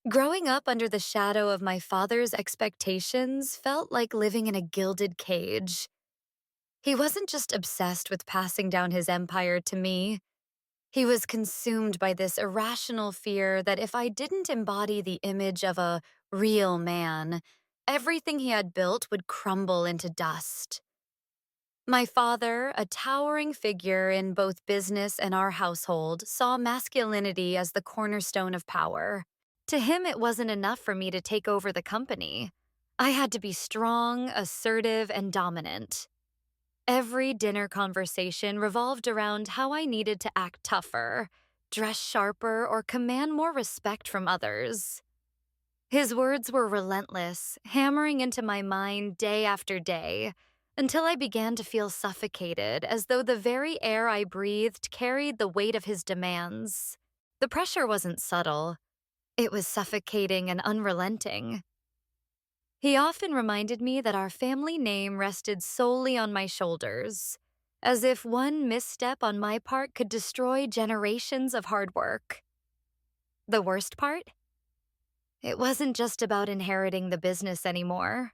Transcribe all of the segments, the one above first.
Growing up under the shadow of my father's expectations felt like living in a gilded cage. He wasn't just obsessed with passing down his empire to me, he was consumed by this irrational fear that if I didn't embody the image of a real man, everything he had built would crumble into dust. My father, a towering figure in both business and our household, saw masculinity as the cornerstone of power. To him, it wasn't enough for me to take over the company. I had to be strong, assertive, and dominant. Every dinner conversation revolved around how I needed to act tougher, dress sharper, or command more respect from others. His words were relentless, hammering into my mind day after day, until I began to feel suffocated, as though the very air I breathed carried the weight of his demands. The pressure wasn't subtle. It was suffocating and unrelenting. He often reminded me that our family name rested solely on my shoulders, as if one misstep on my part could destroy generations of hard work. The worst part? It wasn't just about inheriting the business anymore.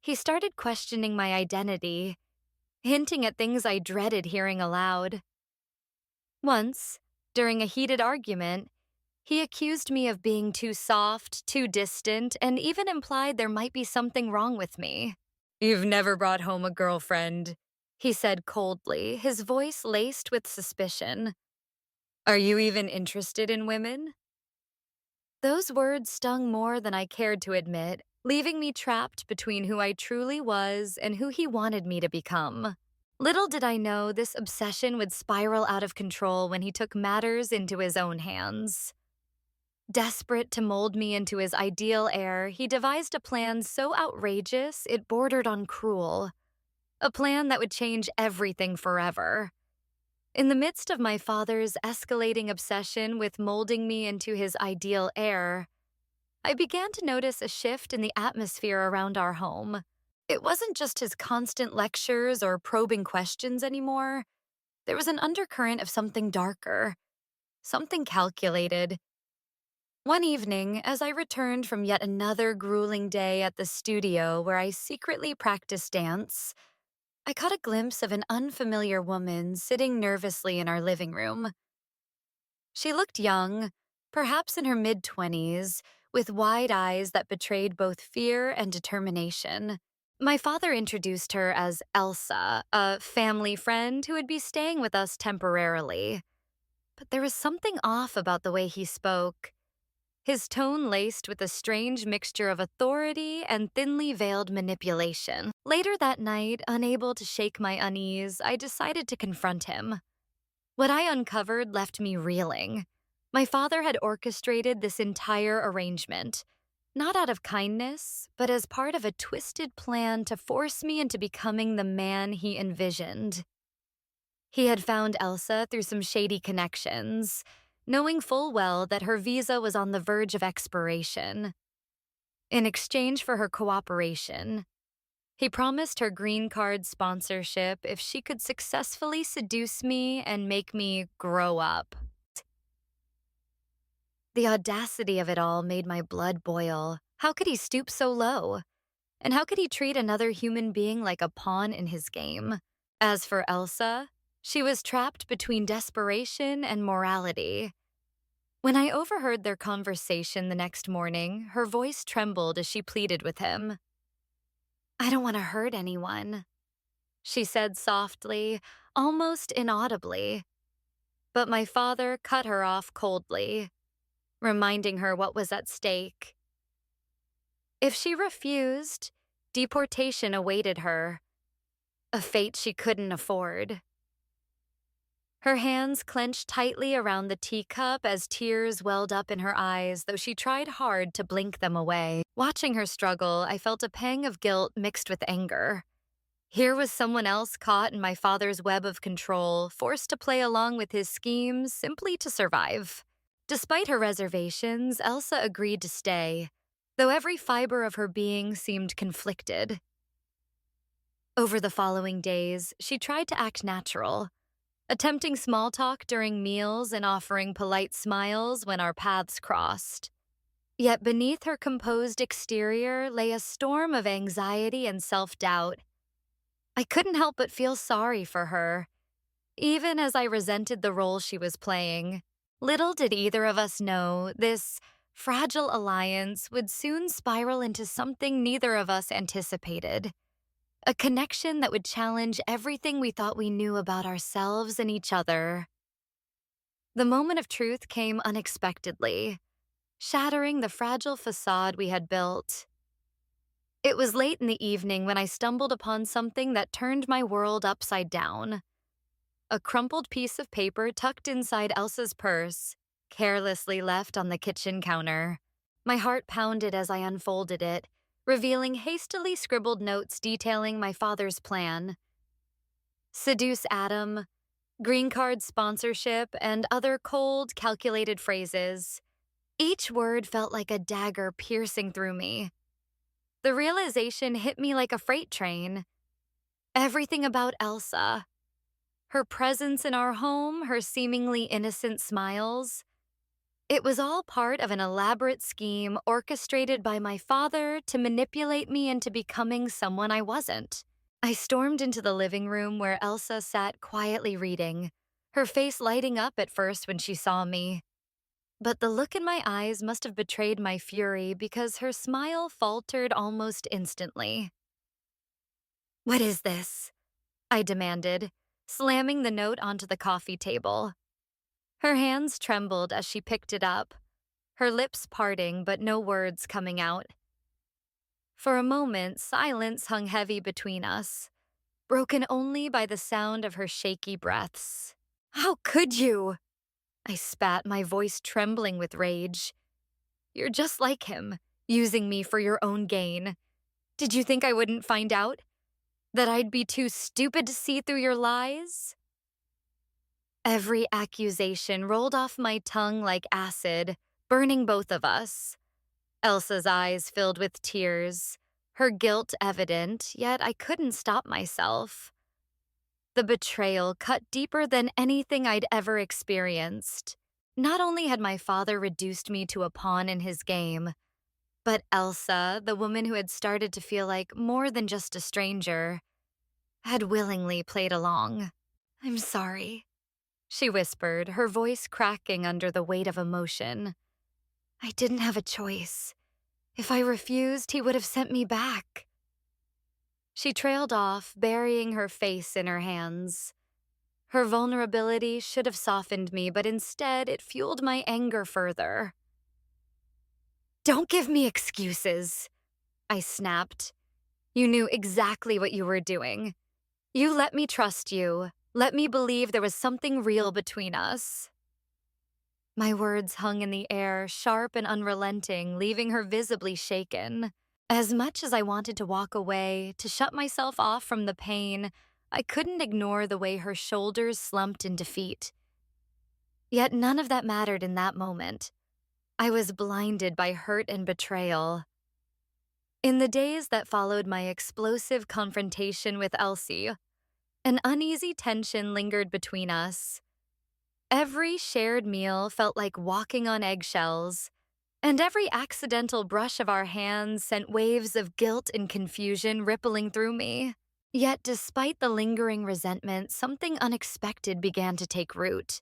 He started questioning my identity, hinting at things I dreaded hearing aloud. Once, during a heated argument, he accused me of being too soft, too distant, and even implied there might be something wrong with me. "You've never brought home a girlfriend," he said coldly, his voice laced with suspicion. "Are you even interested in women?" Those words stung more than I cared to admit, leaving me trapped between who I truly was and who he wanted me to become. Little did I know this obsession would spiral out of control when he took matters into his own hands. Desperate to mold me into his ideal heir, he devised a plan so outrageous it bordered on cruel. A plan that would change everything forever. In the midst of my father's escalating obsession with molding me into his ideal heir, I began to notice a shift in the atmosphere around our home. It wasn't just his constant lectures or probing questions anymore. There was an undercurrent of something darker, something calculated. One evening, as I returned from yet another grueling day at the studio where I secretly practiced dance, I caught a glimpse of an unfamiliar woman sitting nervously in our living room. She looked young, perhaps in her mid-20s, with wide eyes that betrayed both fear and determination. My father introduced her as Elsa, a family friend who would be staying with us temporarily. But there was something off about the way he spoke. His tone laced with a strange mixture of authority and thinly veiled manipulation. Later that night, unable to shake my unease, I decided to confront him. What I uncovered left me reeling. My father had orchestrated this entire arrangement, not out of kindness, but as part of a twisted plan to force me into becoming the man he envisioned. He had found Elsa through some shady connections, knowing full well that her visa was on the verge of expiration. In exchange for her cooperation, he promised her green card sponsorship if she could successfully seduce me and make me grow up. The audacity of it all made my blood boil. How could he stoop so low? And how could he treat another human being like a pawn in his game? As for Elsa, she was trapped between desperation and morality. When I overheard their conversation the next morning, her voice trembled as she pleaded with him. "I don't want to hurt anyone," she said softly, almost inaudibly. But my father cut her off coldly, reminding her what was at stake. If she refused, deportation awaited her, a fate she couldn't afford. Her hands clenched tightly around the teacup as tears welled up in her eyes, though she tried hard to blink them away. Watching her struggle, I felt a pang of guilt mixed with anger. Here was someone else caught in my father's web of control, forced to play along with his schemes simply to survive. Despite her reservations, Elsa agreed to stay, though every fiber of her being seemed conflicted. Over the following days, she tried to act natural, attempting small talk during meals and offering polite smiles when our paths crossed. Yet beneath her composed exterior lay a storm of anxiety and self-doubt. I couldn't help but feel sorry for her, even as I resented the role she was playing. Little did either of us know this fragile alliance would soon spiral into something neither of us anticipated. A connection that would challenge everything we thought we knew about ourselves and each other. The moment of truth came unexpectedly, shattering the fragile facade we had built. It was late in the evening when I stumbled upon something that turned my world upside down. A crumpled piece of paper tucked inside Elsa's purse, carelessly left on the kitchen counter. My heart pounded as I unfolded it, revealing hastily scribbled notes detailing my father's plan. Seduce Adam, green card sponsorship, and other cold, calculated phrases. Each word felt like a dagger piercing through me. The realization hit me like a freight train. Everything about Elsa, her presence in our home, her seemingly innocent smiles, it was all part of an elaborate scheme orchestrated by my father to manipulate me into becoming someone I wasn't. I stormed into the living room where Elsa sat quietly reading, her face lighting up at first when she saw me. But the look in my eyes must have betrayed my fury because her smile faltered almost instantly. "What is this?" I demanded, slamming the note onto the coffee table. Her hands trembled as she picked it up, her lips parting but no words coming out. For a moment, silence hung heavy between us, broken only by the sound of her shaky breaths. "How could you?" I spat, my voice trembling with rage. "You're just like him, using me for your own gain. Did you think I wouldn't find out? That I'd be too stupid to see through your lies?" Every accusation rolled off my tongue like acid, burning both of us. Elsa's eyes filled with tears, her guilt evident, yet I couldn't stop myself. The betrayal cut deeper than anything I'd ever experienced. Not only had my father reduced me to a pawn in his game, but Elsa, the woman who had started to feel like more than just a stranger, had willingly played along. "I'm sorry," she whispered, her voice cracking under the weight of emotion. "I didn't have a choice. If I refused, he would have sent me back." She trailed off, burying her face in her hands. Her vulnerability should have softened me, but instead it fueled my anger further. "Don't give me excuses," I snapped. "You knew exactly what you were doing. You let me trust you, let me believe there was something real between us." My words hung in the air, sharp and unrelenting, leaving her visibly shaken. As much as I wanted to walk away, to shut myself off from the pain, I couldn't ignore the way her shoulders slumped in defeat. Yet none of that mattered in that moment. I was blinded by hurt and betrayal. In the days that followed my explosive confrontation with Elsie, an uneasy tension lingered between us. Every shared meal felt like walking on eggshells, and every accidental brush of our hands sent waves of guilt and confusion rippling through me. Yet, despite the lingering resentment, something unexpected began to take root.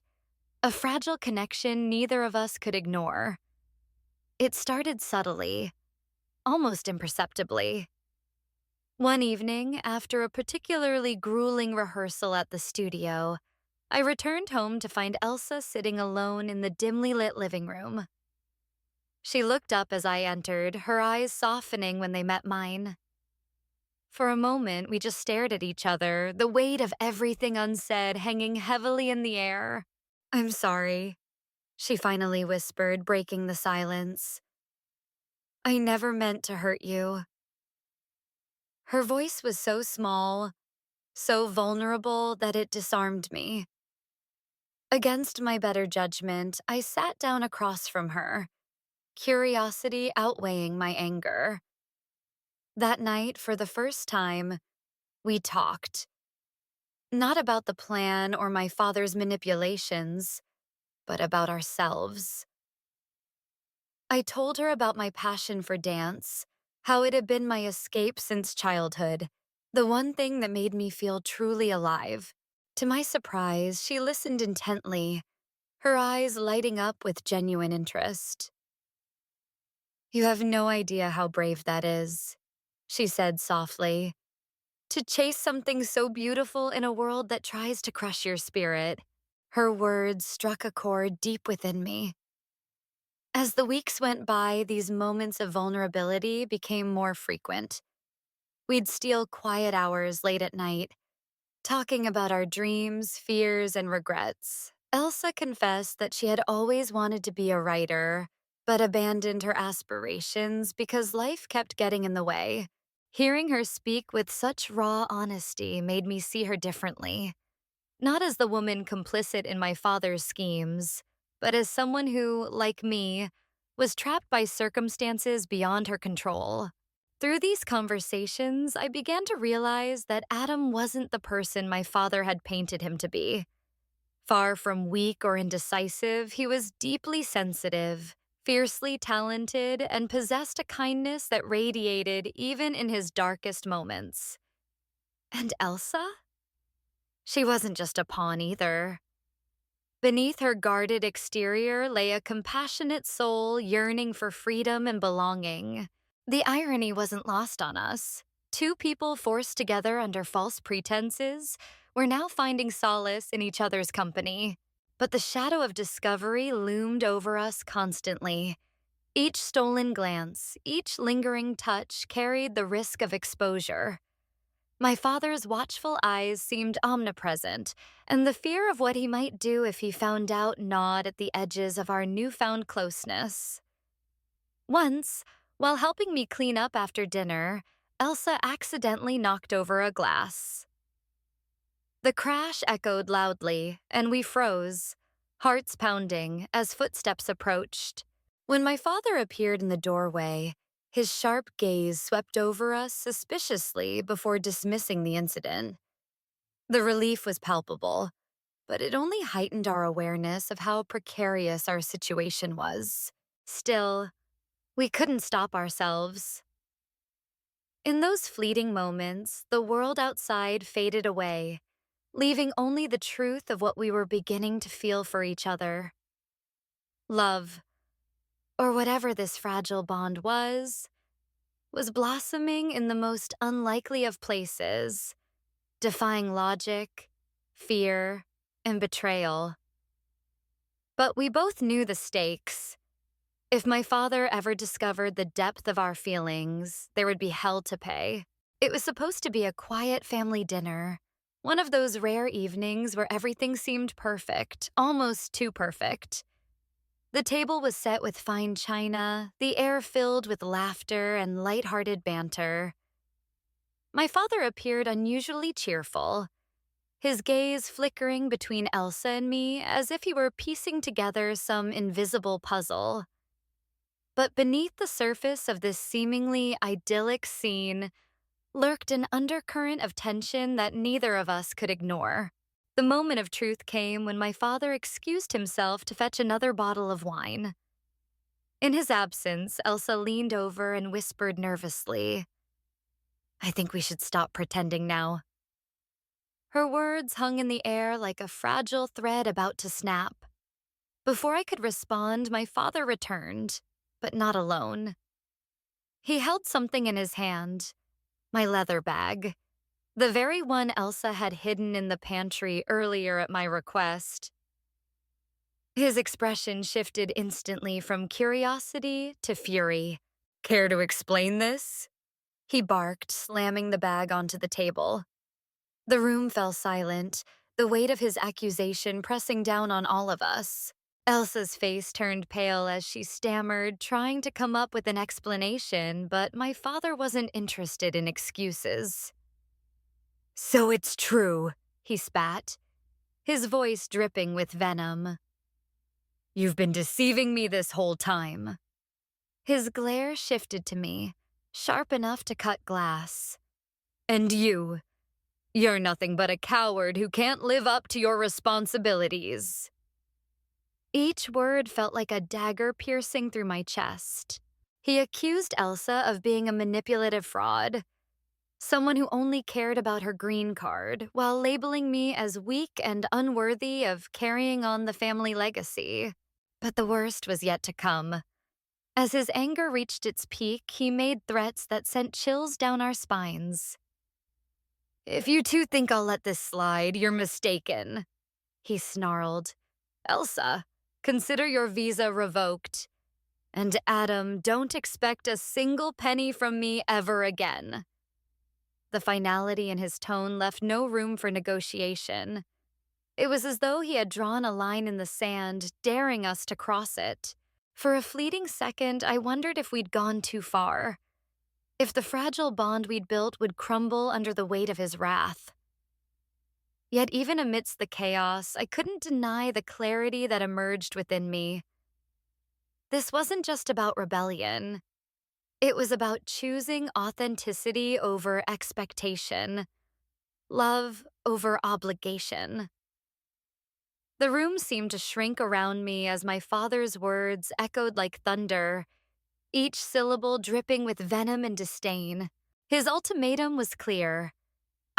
A fragile connection neither of us could ignore. It started subtly, almost imperceptibly. One evening, after a particularly grueling rehearsal at the studio, I returned home to find Elsa sitting alone in the dimly lit living room. She looked up as I entered, her eyes softening when they met mine. For a moment, we just stared at each other, the weight of everything unsaid hanging heavily in the air. "I'm sorry," she finally whispered, breaking the silence. "I never meant to hurt you." Her voice was so small, so vulnerable that it disarmed me. Against my better judgment, I sat down across from her, curiosity outweighing my anger. That night, for the first time, we talked. Not about the plan or my father's manipulations, but about ourselves. I told her about my passion for dance, how it had been my escape since childhood, the one thing that made me feel truly alive. To my surprise, she listened intently, her eyes lighting up with genuine interest. "You have no idea how brave that is," she said softly. "To chase something so beautiful in a world that tries to crush your spirit." Her words struck a chord deep within me. As the weeks went by, these moments of vulnerability became more frequent. We'd steal quiet hours late at night, talking about our dreams, fears, and regrets. Elsa confessed that she had always wanted to be a writer, but abandoned her aspirations because life kept getting in the way. Hearing her speak with such raw honesty made me see her differently. Not as the woman complicit in my father's schemes, but as someone who, like me, was trapped by circumstances beyond her control. Through these conversations, I began to realize that Adam wasn't the person my father had painted him to be. Far from weak or indecisive, he was deeply sensitive, fiercely talented, and possessed a kindness that radiated even in his darkest moments. And Elsa? She wasn't just a pawn either. Beneath her guarded exterior lay a compassionate soul yearning for freedom and belonging. The irony wasn't lost on us. Two people forced together under false pretenses were now finding solace in each other's company. But the shadow of discovery loomed over us constantly. Each stolen glance, each lingering touch carried the risk of exposure. My father's watchful eyes seemed omnipresent, and the fear of what he might do if he found out gnawed at the edges of our newfound closeness. Once, while helping me clean up after dinner, Elsa accidentally knocked over a glass. The crash echoed loudly, and we froze, hearts pounding, as footsteps approached. When my father appeared in the doorway, his sharp gaze swept over us suspiciously before dismissing the incident. The relief was palpable, but it only heightened our awareness of how precarious our situation was. Still, we couldn't stop ourselves. In those fleeting moments, the world outside faded away, leaving only the truth of what we were beginning to feel for each other. Love, or whatever this fragile bond was blossoming in the most unlikely of places, defying logic, fear, and betrayal. But we both knew the stakes. If my father ever discovered the depth of our feelings, there would be hell to pay. It was supposed to be a quiet family dinner, one of those rare evenings where everything seemed perfect, almost too perfect. The table was set with fine china, the air filled with laughter and light-hearted banter. My father appeared unusually cheerful, his gaze flickering between Elsa and me as if he were piecing together some invisible puzzle. But beneath the surface of this seemingly idyllic scene lurked an undercurrent of tension that neither of us could ignore. The moment of truth came when my father excused himself to fetch another bottle of wine. In his absence, Elsa leaned over and whispered nervously, "I think we should stop pretending now." Her words hung in the air like a fragile thread about to snap. Before I could respond, my father returned, but not alone. He held something in his hand, my leather bag, the very one Elsa had hidden in the pantry earlier at my request. His expression shifted instantly from curiosity to fury. "Care to explain this?" he barked, slamming the bag onto the table. The room fell silent, the weight of his accusation pressing down on all of us. Elsa's face turned pale as she stammered, trying to come up with an explanation, but my father wasn't interested in excuses. "So it's true," he spat, his voice dripping with venom. "You've been deceiving me this whole time." His glare shifted to me, sharp enough to cut glass. "And you're nothing but a coward who can't live up to your responsibilities." Each word felt like a dagger piercing through my chest. He accused Elsa of being a manipulative fraud, someone who only cared about her green card, while labeling me as weak and unworthy of carrying on the family legacy. But the worst was yet to come. As his anger reached its peak, he made threats that sent chills down our spines. "If you two think I'll let this slide, you're mistaken," he snarled. "Elsa, consider your visa revoked. And Adam, don't expect a single penny from me ever again." The finality in his tone left no room for negotiation. It was as though he had drawn a line in the sand, daring us to cross it. For a fleeting second, I wondered if we'd gone too far, if the fragile bond we'd built would crumble under the weight of his wrath. Yet even amidst the chaos, I couldn't deny the clarity that emerged within me. This wasn't just about rebellion. It was about choosing authenticity over expectation, love over obligation. The room seemed to shrink around me as my father's words echoed like thunder, each syllable dripping with venom and disdain. His ultimatum was clear.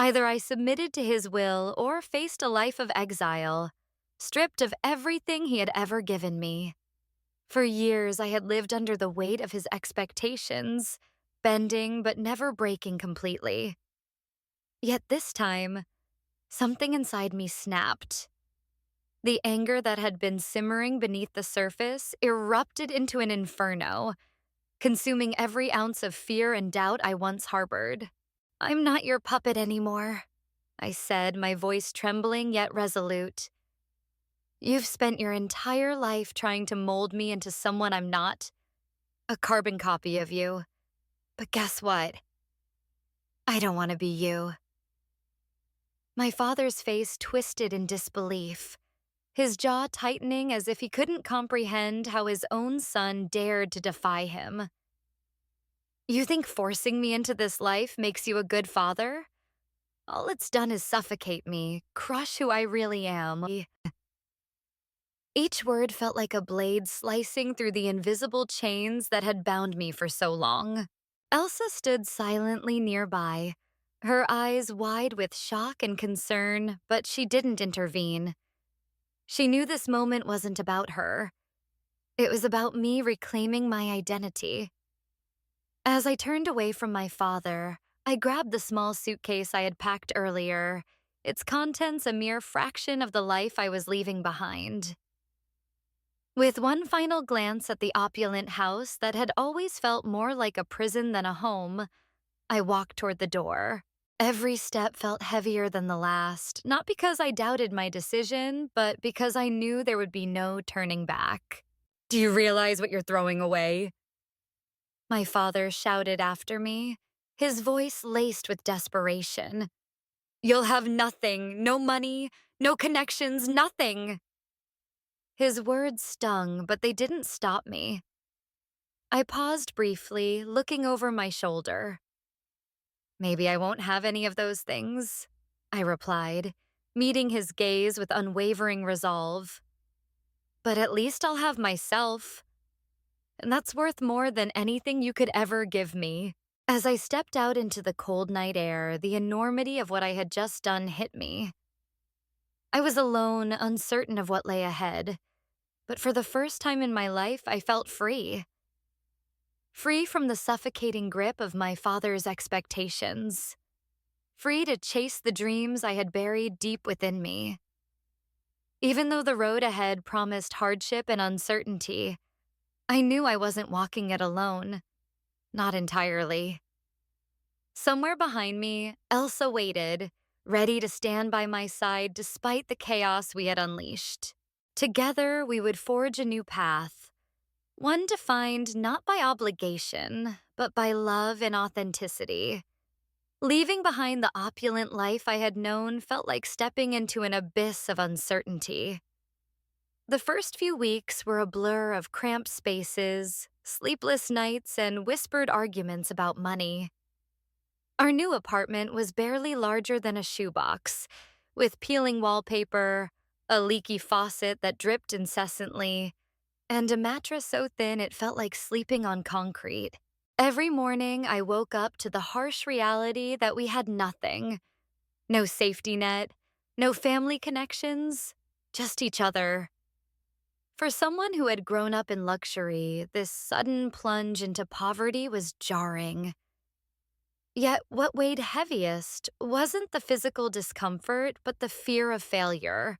Either I submitted to his will or faced a life of exile, stripped of everything he had ever given me. For years, I had lived under the weight of his expectations, bending but never breaking completely. Yet this time, something inside me snapped. The anger that had been simmering beneath the surface erupted into an inferno, consuming every ounce of fear and doubt I once harbored. "I'm not your puppet anymore," I said, my voice trembling yet resolute. "You've spent your entire life trying to mold me into someone I'm not, a carbon copy of you. But guess what? I don't want to be you." My father's face twisted in disbelief, his jaw tightening as if he couldn't comprehend how his own son dared to defy him. "You think forcing me into this life makes you a good father? All it's done is suffocate me, crush who I really am." Each word felt like a blade slicing through the invisible chains that had bound me for so long. Elsa stood silently nearby, her eyes wide with shock and concern, but she didn't intervene. She knew this moment wasn't about her. It was about me reclaiming my identity. As I turned away from my father, I grabbed the small suitcase I had packed earlier, its contents a mere fraction of the life I was leaving behind. With one final glance at the opulent house that had always felt more like a prison than a home, I walked toward the door. Every step felt heavier than the last, not because I doubted my decision, but because I knew there would be no turning back. "Do you realize what you're throwing away?" my father shouted after me, his voice laced with desperation. "You'll have nothing, no money, no connections, nothing." His words stung, but they didn't stop me. I paused briefly, looking over my shoulder. "Maybe I won't have any of those things," I replied, meeting his gaze with unwavering resolve. "But at least I'll have myself. And that's worth more than anything you could ever give me." As I stepped out into the cold night air, the enormity of what I had just done hit me. I was alone, uncertain of what lay ahead, but for the first time in my life, I felt free. Free from the suffocating grip of my father's expectations. Free to chase the dreams I had buried deep within me. Even though the road ahead promised hardship and uncertainty, I knew I wasn't walking it alone. Not entirely. Somewhere behind me, Elsa waited, ready to stand by my side despite the chaos we had unleashed. Together, we would forge a new path, one defined not by obligation, but by love and authenticity. Leaving behind the opulent life I had known felt like stepping into an abyss of uncertainty. The first few weeks were a blur of cramped spaces, sleepless nights, and whispered arguments about money. Our new apartment was barely larger than a shoebox, with peeling wallpaper, a leaky faucet that dripped incessantly, and a mattress so thin it felt like sleeping on concrete. Every morning, I woke up to the harsh reality that we had nothing. No safety net, no family connections, just each other. For someone who had grown up in luxury, this sudden plunge into poverty was jarring. Yet what weighed heaviest wasn't the physical discomfort, but the fear of failure.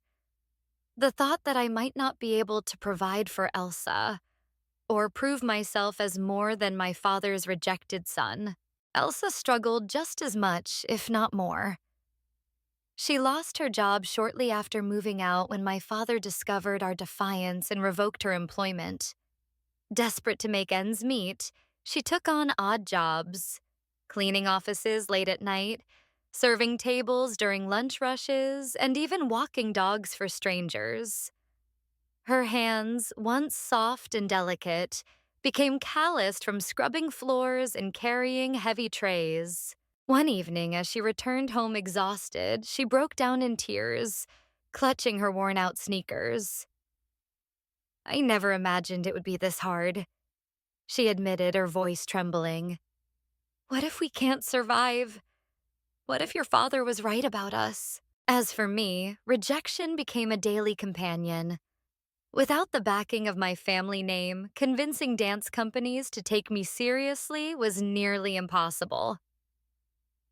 The thought that I might not be able to provide for Elsa, or prove myself as more than my father's rejected son. Elsa struggled just as much, if not more. She lost her job shortly after moving out when my father discovered our defiance and revoked her employment. Desperate to make ends meet, she took on odd jobs, cleaning offices late at night, serving tables during lunch rushes, and even walking dogs for strangers. Her hands, once soft and delicate, became calloused from scrubbing floors and carrying heavy trays. One evening, as she returned home exhausted, she broke down in tears, clutching her worn-out sneakers. "I never imagined it would be this hard," she admitted, her voice trembling. "What if we can't survive? What if your father was right about us?" As for me, rejection became a daily companion. Without the backing of my family name, convincing dance companies to take me seriously was nearly impossible.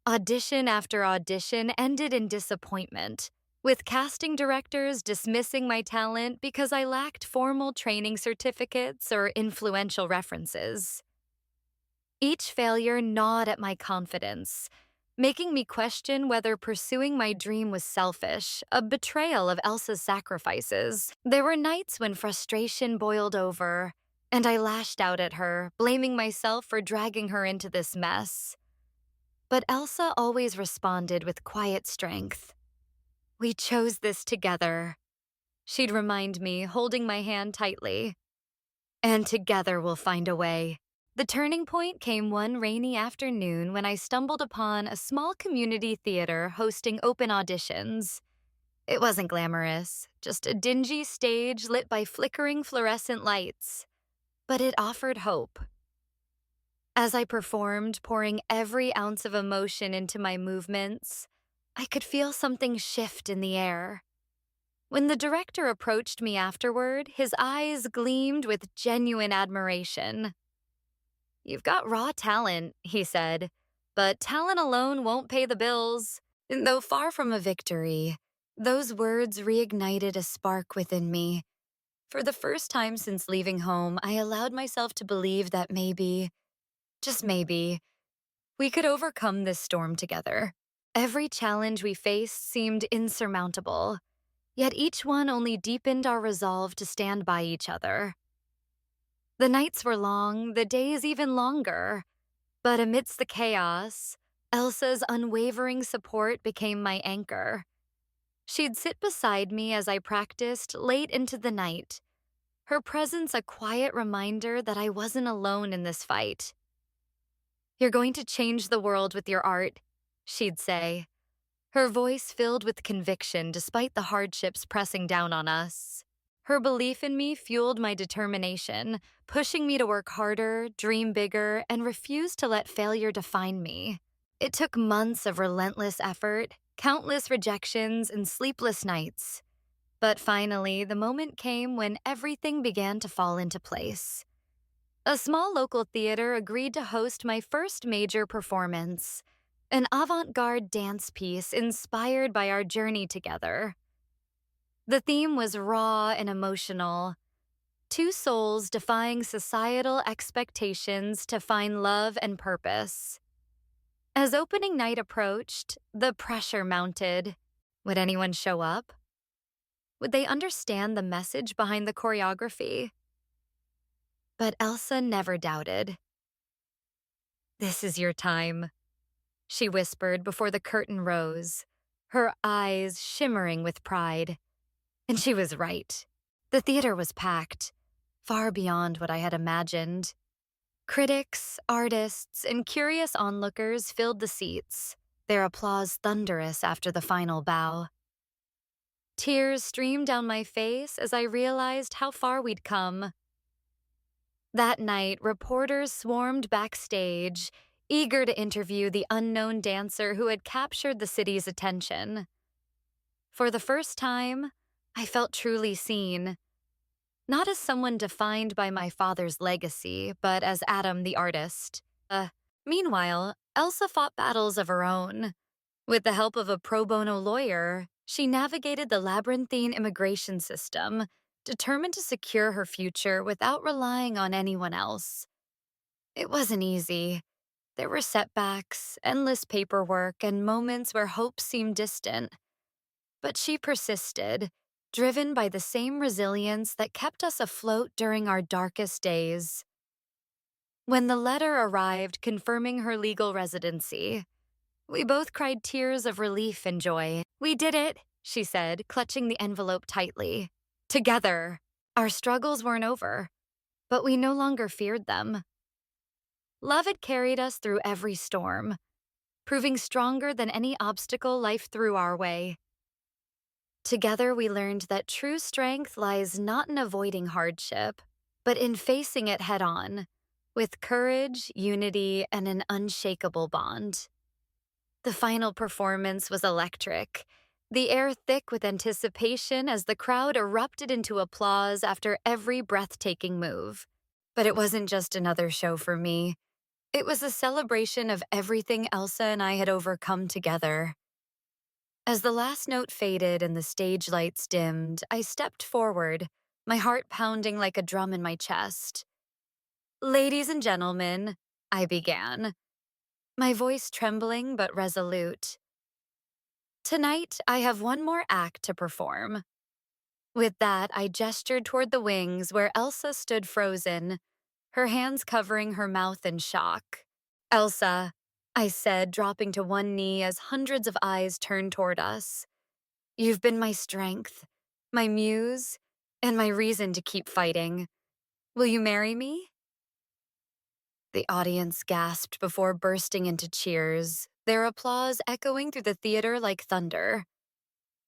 Audition after audition ended in disappointment, with casting directors dismissing my talent because I lacked formal training certificates or influential references. Each failure gnawed at my confidence, making me question whether pursuing my dream was selfish, a betrayal of Elsa's sacrifices. There were nights when frustration boiled over, and I lashed out at her, blaming myself for dragging her into this mess. But Elsa always responded with quiet strength. "We chose this together," she'd remind me, holding my hand tightly. "And together we'll find a way." The turning point came one rainy afternoon when I stumbled upon a small community theater hosting open auditions. It wasn't glamorous, just a dingy stage lit by flickering fluorescent lights. But it offered hope. As I performed, pouring every ounce of emotion into my movements, I could feel something shift in the air. When the director approached me afterward, his eyes gleamed with genuine admiration. "You've got raw talent," he said, "but talent alone won't pay the bills." Though far from a victory, those words reignited a spark within me. For the first time since leaving home, I allowed myself to believe that maybe, just maybe, we could overcome this storm together. Every challenge we faced seemed insurmountable, yet each one only deepened our resolve to stand by each other. The nights were long, the days even longer, but amidst the chaos, Elsa's unwavering support became my anchor. She'd sit beside me as I practiced late into the night, her presence a quiet reminder that I wasn't alone in this fight. "You're going to change the world with your art," she'd say, her voice filled with conviction despite the hardships pressing down on us. Her belief in me fueled my determination, pushing me to work harder, dream bigger, and refuse to let failure define me. It took months of relentless effort, countless rejections, and sleepless nights. But finally, the moment came when everything began to fall into place. A small local theater agreed to host my first major performance, an avant-garde dance piece inspired by our journey together. The theme was raw and emotional, two souls defying societal expectations to find love and purpose. As opening night approached, the pressure mounted. Would anyone show up? Would they understand the message behind the choreography? But Elsa never doubted. "This is your time," she whispered before the curtain rose, her eyes shimmering with pride. And she was right. The theater was packed, far beyond what I had imagined. Critics, artists, and curious onlookers filled the seats, their applause thunderous after the final bow. Tears streamed down my face as I realized how far we'd come. That night, reporters swarmed backstage, eager to interview the unknown dancer who had captured the city's attention. For the first time, I felt truly seen, not as someone defined by my father's legacy, but as Adam the artist. Meanwhile, Elsa fought battles of her own. With the help of a pro bono lawyer, she navigated the labyrinthine immigration system, determined to secure her future without relying on anyone else. It wasn't easy. There were setbacks, endless paperwork, and moments where hope seemed distant. But she persisted, driven by the same resilience that kept us afloat during our darkest days. When the letter arrived confirming her legal residency, we both cried tears of relief and joy. "We did it," she said, clutching the envelope tightly. "Together." Our struggles weren't over, but we no longer feared them. Love had carried us through every storm, proving stronger than any obstacle life threw our way. Together, we learned that true strength lies not in avoiding hardship, but in facing it head on, with courage, unity, and an unshakable bond. The final performance was electric, the air thick with anticipation as the crowd erupted into applause after every breathtaking move. But it wasn't just another show for me. It was a celebration of everything Elsa and I had overcome together. As the last note faded and the stage lights dimmed, I stepped forward, my heart pounding like a drum in my chest. "Ladies and gentlemen," I began, my voice trembling but resolute. "Tonight, I have one more act to perform." With that, I gestured toward the wings where Elsa stood frozen, her hands covering her mouth in shock. "Elsa," I said, dropping to one knee as hundreds of eyes turned toward us. "You've been my strength, my muse, and my reason to keep fighting. Will you marry me?" The audience gasped before bursting into cheers, their applause echoing through the theater like thunder.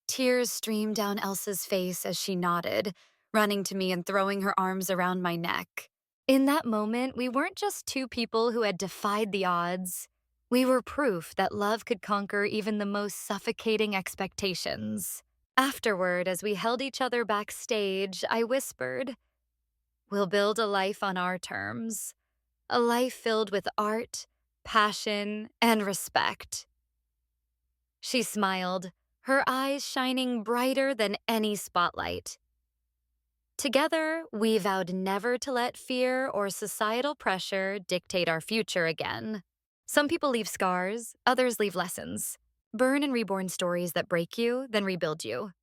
Tears streamed down Elsa's face as she nodded, running to me and throwing her arms around my neck. In that moment, we weren't just two people who had defied the odds. We were proof that love could conquer even the most suffocating expectations. Afterward, as we held each other backstage, I whispered, "We'll build a life on our terms. A life filled with art, passion, and respect." She smiled, her eyes shining brighter than any spotlight. Together, we vowed never to let fear or societal pressure dictate our future again. Some people leave scars, others leave lessons. Burn and reborn stories that break you, then rebuild you.